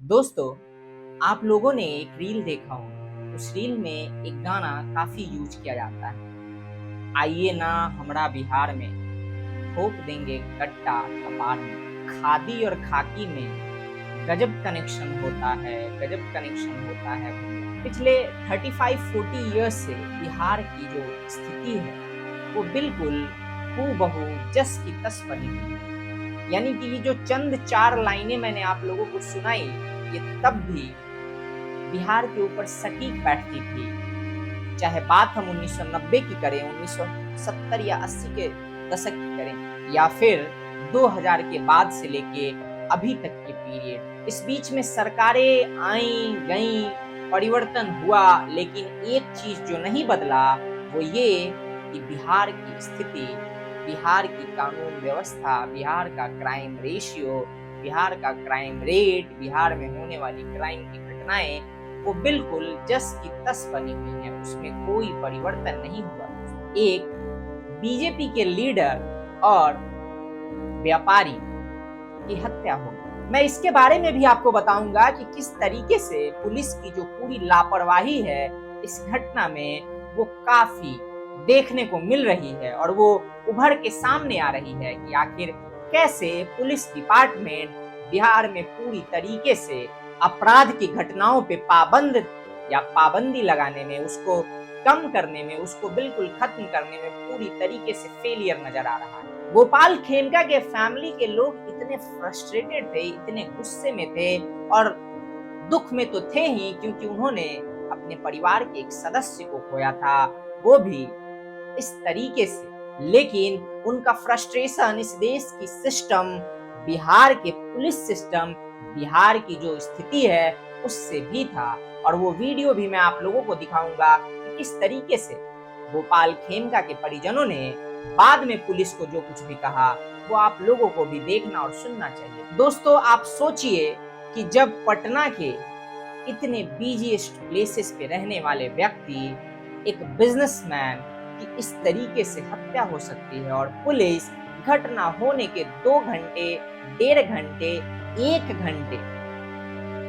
दोस्तों, आप लोगों ने एक रील देखा हो। उस रील में एक गाना काफी यूज किया जाता है। आइए ना हमरा बिहार में ठोक देंगे कट्टा कपार में। खादी और खाकी में गजब कनेक्शन होता है, गजब कनेक्शन होता है। पिछले 35-40 ईयर्स से बिहार की जो स्थिति है वो बिल्कुल हूबहू जस की तस बनी हुई है। यानी कि ये जो चंद 4 लाइनें मैंने आप लोगों को सुनाई, ये तब भी बिहार के ऊपर सटीक बैठती थी। चाहे बात हम 1990 की करें, 1970 या 80 के दशक की करें, या फिर 2000 के बाद से लेके अभी तक के पीरियड। इस बीच में सरकारें आई गई, परिवर्तन हुआ, लेकिन एक चीज जो नहीं बदला वो ये कि बिहार की स्थिति, बिहार की कानून व्यवस्था, बिहार का क्राइम रेशियो, बिहार का क्राइम रेट, बिहार में होने वाली क्राइम की घटनाएं वो बिल्कुल जस की तस बनी हुई है। उसमें कोई परिवर्तन नहीं हुआ। एक बीजेपी के लीडर और व्यापारी की हत्या हो गई। मैं इसके बारे में भी आपको बताऊंगा कि किस तरीके से पुलिस की जो पूरी लापरवाही है इस घटना में वो काफी देखने को मिल रही है, और वो उभर के सामने आ रही है कि आखिर कैसे पुलिस डिपार्टमेंट बिहार में पूरी तरीके से अपराध की घटनाओं पे पाबंदी लगाने में, उसको कम करने में, उसको बिल्कुल खत्म करने में पूरी तरीके से फेलियर नजर आ रहा है। गोपाल खेमका के फैमिली के लोग इतने फ्रस्ट्रेटेड थे, इतने गुस्से में थे, और दुख में तो थे ही, क्योंकि उन्होंने अपने परिवार के एक सदस्य को खोया था, वो भी इस तरीके से। लेकिन उनका फ्रस्ट्रेशन इस देश की सिस्टम, बिहार के पुलिस सिस्टम, बिहार की जो स्थिति है उससे भी था। और वो वीडियो भी मैं आप लोगों को दिखाऊंगा कि किस तरीके से गोपाल खेमका के परिजनों ने बाद में पुलिस को जो कुछ भी कहा वो आप लोगों को भी देखना और सुनना चाहिए। दोस्तों, आप सोचिए कि जब पटना के इतने बिजीएस्ट प्लेसेस पे रहने वाले व्यक्ति, एक बिजनेसमैन की इस तरीके से हत्या हो सकती है, और पुलिस घटना होने के 2 घंटे, 1.5 घंटे, 1 घंटे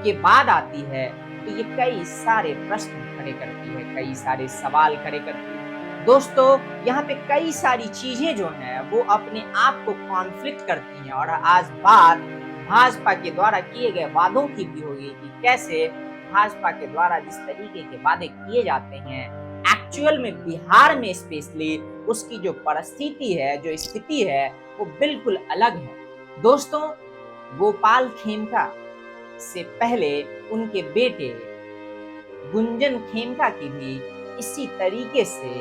के बाद आती है, तो ये कई सारे प्रश्न खड़े करती है, कई सारे सवाल खड़े करती है। दोस्तों, यहाँ पे कई सारी चीजें जो हैं वो अपने आप को कॉन्फ्लिक्ट करती हैं, और आज बात भाजपा के द्वारा किए गए वादों की भी होगी कि कैसे भाजपा के द्वारा जिस तरीके के वादे किए जाते हैं, एक्चुअल में बिहार में स्पेशली उसकी जो परिस्थिति है, जो स्थिति है, वो बिल्कुल अलग है। दोस्तों, गोपाल खेमका से पहले उनके बेटे गुंजन खेमका की भी इसी तरीके से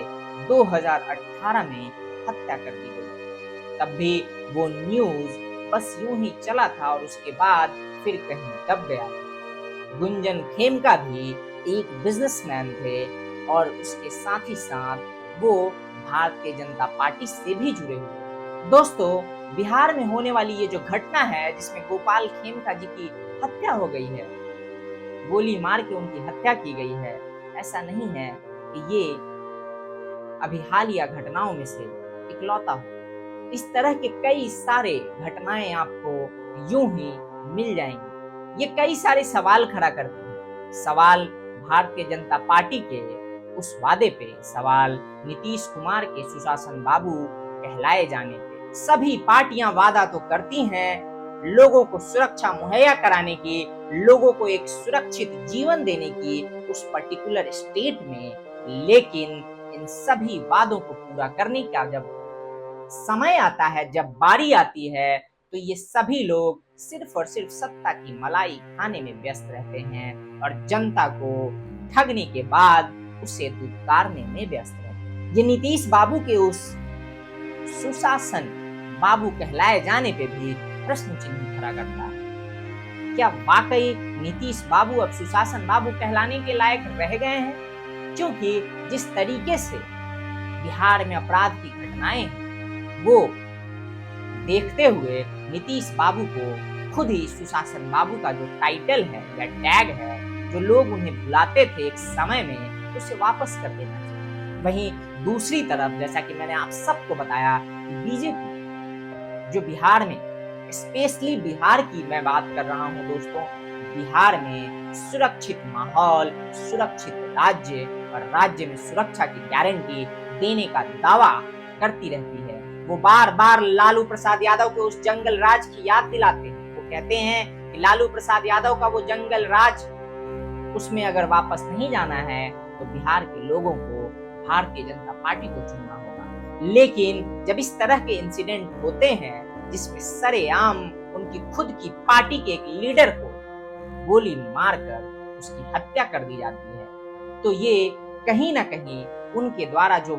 2018 में हत्या कर दी गई। तब भी वो न्यूज बस यूं ही चला था और उसके बाद फिर कहीं दब गया। गुंजन खेमका भी एक बिजनेसमैन थे, और उसके साथ ही साथ वो भारतीय जनता पार्टी से भी जुड़े हुए। दोस्तों, बिहार में होने वाली ये जो घटना है जिसमें गोपाल खेमका जी की हत्या हो गई है, गोली मार के उनकी हत्या की गई है, ऐसा नहीं है कि ये अभी हालिया घटनाओं में से इकलौता हो। इस तरह के कई सारे घटनाएं आपको यूं ही मिल जाएंगी। ये कई सारे सवाल खड़ा करती हैं। सवाल भारतीय जनता पार्टी के उस वादे पे, सवाल नीतीश कुमार के सुशासन बाबू कहलाए जाने पे। सभी पार्टियां वादा तो करती हैं लोगों को सुरक्षा मुहैया कराने की, लोगों को एक सुरक्षित जीवन देने की उस पर्टिकुलर स्टेट में, लेकिन इन सभी वादों को पूरा करने का जब समय आता है, जब बारी आती है, तो ये सभी लोग सिर्फ और सिर्फ सत्ता की मलाई खाने में व्यस्त रहते हैं, और जनता को ठगने के बाद उसे दुत्कारने में व्यस्त रहते हैं। ये नीतीश बाबू के उस सुशासन बाबू कहलाए जाने पे भी प्रश्न चिन्ह खड़ा करता है। क्या वाकई नीतीश बाबू अब सुशासन बाबू कहलाने के लायक रह गए हैं? क्योंकि जिस तरीके से बिहार में अपराध की घटनाएं हैं, वो देखते हुए नीतीश बाबू को खुद ही सुशासन बाबू का जो टाइटल है या टैग है, जो लोग उन्हें बुलाते थे एक समय में, उसे वापस कर देना चाहिए। वहीं दूसरी तरफ, जैसा कि मैंने आप सबको बताया, बीजेपी जो बिहार में, स्पेशली बिहार की मैं बात कर रहा हूं दोस्तों, बिहार में सुरक्षित माहौल, सुरक्षित राज्य और राज्य में सुरक्षा की गारंटी देने का दावा करती रहती है। वो बार बार लालू प्रसाद यादव के उस जंगल राज की याद दिलाते हैं। वो कहते हैं कि लालू प्रसाद यादव का वो जंगल राज, उसमें अगर वापस नहीं जाना है तो बिहार के लोगों को भारतीय जनता पार्टी को चुनना होगा। लेकिन जब इस तरह के इंसिडेंट होते हैं जिसमें सरेआम उनकी खुद की पार्टी के एक लीडर को गोली मारकर उसकी हत्या कर दी जाती है, तो ये कहीं ना कहीं उनके द्वारा जो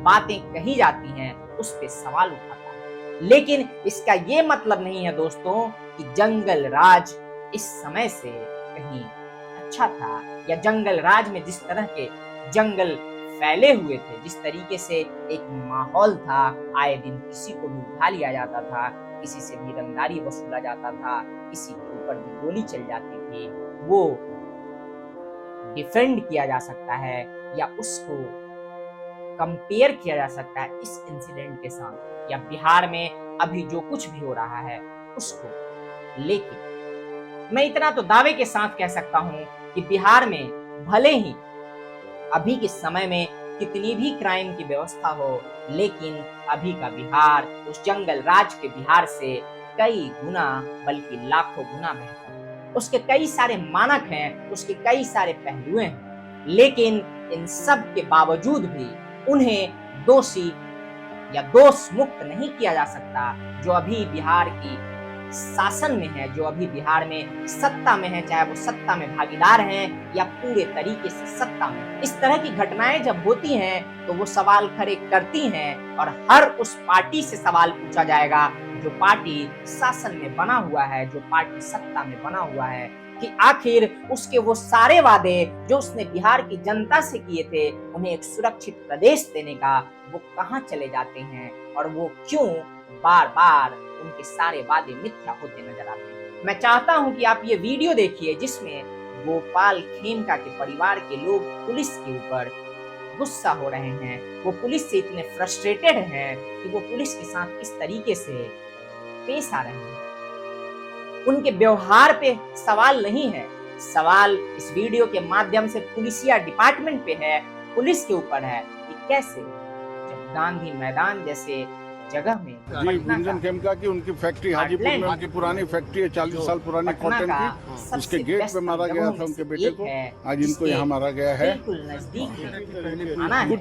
बातें कही जाती हैं उस पे सवाल उठाता है। लेकिन इसका ये मतलब नहीं है दोस्तों कि जंगल राज इस समय से कहीं अच्छा था, या जंगल राज में जिस तरह के जंगल फैले हुए थे, जिस तरीके से एक माहौल था, आए दिन किसी को भी उठा लिया जाता था, किसी से भी रंगदारी वसूला जाता था, किसी के ऊपर भी गोली चल जाती थी, वो डिफेंड किया जा सकता है या उसको कंपेयर किया जा सकता है इस इंसिडेंट के साथ, या बिहार में अभी जो कुछ भी हो रहा है उसको। लेकिन मैं इतना तो दावे के साथ कह सकता हूं कि बिहार में भले ही अभी के समय में कितनी भी क्राइम की व्यवस्था हो, लेकिन अभी का बिहार उस जंगल राज के बिहार से कई गुना बल्कि लाखों गुना बेहतर है। उसके कई सारे मानक हैं, उसके कई सारे पहलू हैं, लेकिन इन सब के बावजूद भी उन्हें दोषी या दोष मुक्त नहीं किया जा सकता जो अभी बिहार की शासन में है, जो अभी बिहार में सत्ता में है, चाहे वो सत्ता में भागीदार हैं या पूरे तरीके से सत्ता में। इस तरह की घटनाएं जब होती हैं तो वो सवाल खड़े करती हैं और हर उस पार्टी से सवाल पूछा जाएगा जो पार्टी शासन में बना हुआ है, जो पार्टी सत्ता में बना हुआ है, कि आखिर उसके वो सारे वादे जो उसने बिहार की जनता से किए थे, उन्हें एक सुरक्षित प्रदेश देने का, वो कहां चले जाते हैं और वो क्यों बार बार उनके सारे वादे मिथ्या होते नजर आते हैं। मैं चाहता हूं कि आप ये वीडियो देखिए जिसमें गोपाल खेमका के परिवार के लोग पुलिस के ऊपर गुस्सा हो रहे हैं, वो पुलिस से इतने फ्रस्ट्रेटेड हैं कि वो पुलिस के साथ किस तरीके से पेश आ रहे हैं। उनके व्यवहार पे सवाल नहीं है, सवाल इस वीडियो के माध्यम से पुलिसिया डिपार्टमेंट पे है, पुलिस के ऊपर है कि कैसे जब गांधी मैदान जैसे जगह में जी गुंजन खेमका की उनकी फैक्ट्री हाजीपुर में, उनकी पुरानी फैक्ट्री है, 40 साल पुरानी कॉटन की, उसके गेट पे मारा गया था उनके बेटे को, आज इनको यहाँ मारा गया है। कुछ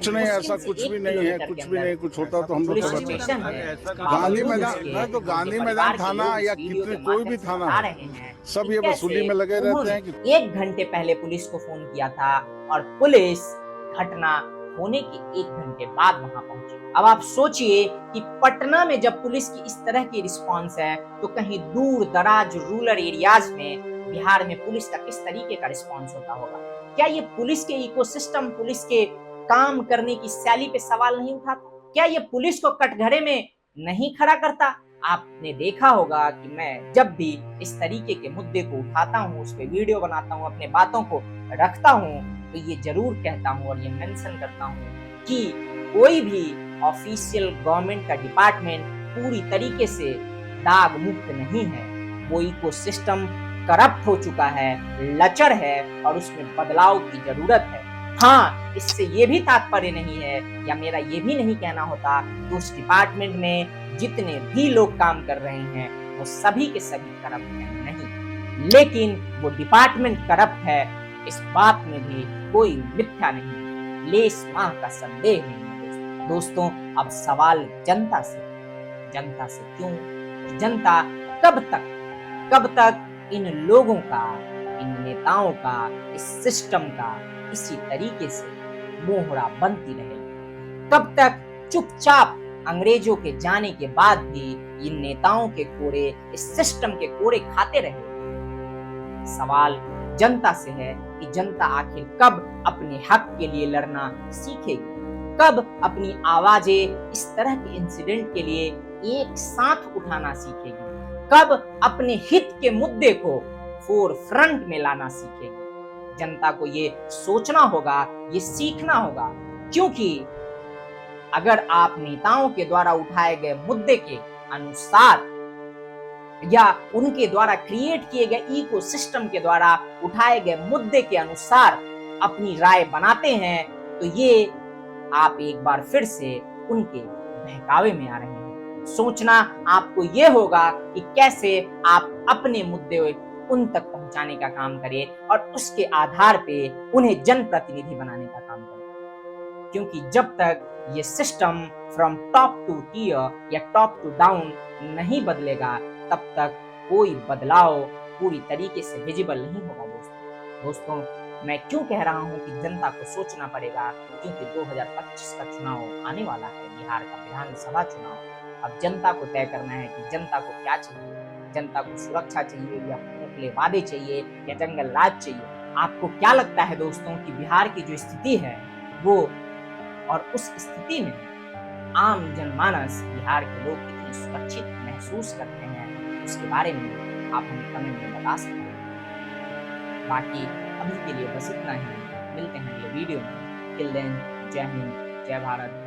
नहीं, ऐसा कुछ भी नहीं है, कुछ भी नहीं, कुछ होता तो हम लोग को गांधी मैदान, तो गांधी मैदान थाना या कितने कोई भी थाना है, सब ये वसूली में लगे रहते हैं। 1 घंटे पहले पुलिस को फोन किया था और पुलिस घटना होने के 1 घंटे बाद वहां पहुंची। अब आप सोचिए कि पटना में जब पुलिस की इस तरह की रिस्पांस है तो कहीं दूर दराज रूरल एरियाज में बिहार में पुलिस का किस तरीके का रिस्पांस होता होगा। क्या ये पुलिस के इकोसिस्टम, पुलिस के काम करने की शैली पे सवाल नहीं उठाता? क्या ये पुलिस को कटघरे में नहीं खड़ा करता? आपने देखा होगा कि मैं जब भी इस तरीके के मुद्दे को उठाता हूँ, उस पर वीडियो बनाता हूँ, अपने बातों को रखता हूँ, तो ये जरूर कहता हूँ और ये मेंशन करता हूँ कि कोई भी ऑफिशियल गवर्नमेंट का डिपार्टमेंट पूरी तरीके से दाग मुक्त नहीं है। वो इकोसिस्टम करप्ट हो चुका है, लचर है और उसमें बदलाव की जरूरत है। हाँ, इससे ये भी तात्पर्य नहीं है या मेरा ये भी नहीं कहना होता कि उस डिपार्टमेंट में जितने भी लोग काम कर रहे हैं वो सभी के सभी करप्ट हैं, नहीं। लेकिन वो डिपार्टमेंट करप्ट है, इस बात में भी कोई मिथ्या नहीं, लेस माह का संदेह नहीं है। दोस्तों, अब सवाल जनता से क्यों, जनता कब तक इन लोगों का, इन नेताओं का, इस सिस्टम का इसी तरीके से मोहरा बनती रहेगी? कब तक चुपचाप अंग्रेजों के जाने के बाद भी इन नेताओं के कोड़े, इस सिस्टम के कोड़े खाते रहे? सवाल जनता से है कि जनता आखिर कब अपने हक के लिए लड़ना सीखेगी, कब अपनी आवाजें इस तरह के इंसिडेंट के लिए एक साथ उठाना सीखेगी, कब अपने हित के मुद्दे को फोर फ्रंट में लाना सीखेगी। जनता को ये सोचना होगा, ये सीखना होगा, क्योंकि अगर आप नेताओं के द्वारा उठाए गए मुद्दे के अनुसार या उनके द्वारा क्रिएट किए गए इकोसिस्टम के द्वारा उठाए गए मुद्दे के अनुसार अपनी राय बनाते हैं, तो ये आप एक बार फिर से उनके बहकावे में आ रहे हैं। सोचना आपको ये होगा कि कैसे आप अपने मुद्दे उन तक पहुंचाने का काम करें और उसके आधार पे उन्हें जनप्रतिनिधि बनाने का काम करें। क्योंकि जब तक ये system from top to tier या टॉप टू डाउन नहीं बदलेगा, तब तक कोई बदलाव पूरी तरीके से विजिबल नहीं होगा। दोस्तों, मैं क्यों कह रहा हूं कि जनता को सोचना पड़ेगा, क्योंकि 2025 का चुनाव आने वाला है, बिहार का विधानसभा चुनाव। अब जनता को तय करना है कि जनता को क्या चाहिए। जनता को सुरक्षा चाहिए या खोखले वादे चाहिए या जंगल राज चाहिए। आपको क्या लगता है दोस्तों कि बिहार की जो स्थिति है वो, और उस स्थिति में आम जनमानस, बिहार के लोग कितने सुरक्षित महसूस करते हैं, उसके बारे में आप हमें कमेंट में बता सकते हैं। बाकी अभी के लिए बस इतना ही, मिलते हैं अगले वीडियो में। टिल देन, जय हिंद, जय भारत।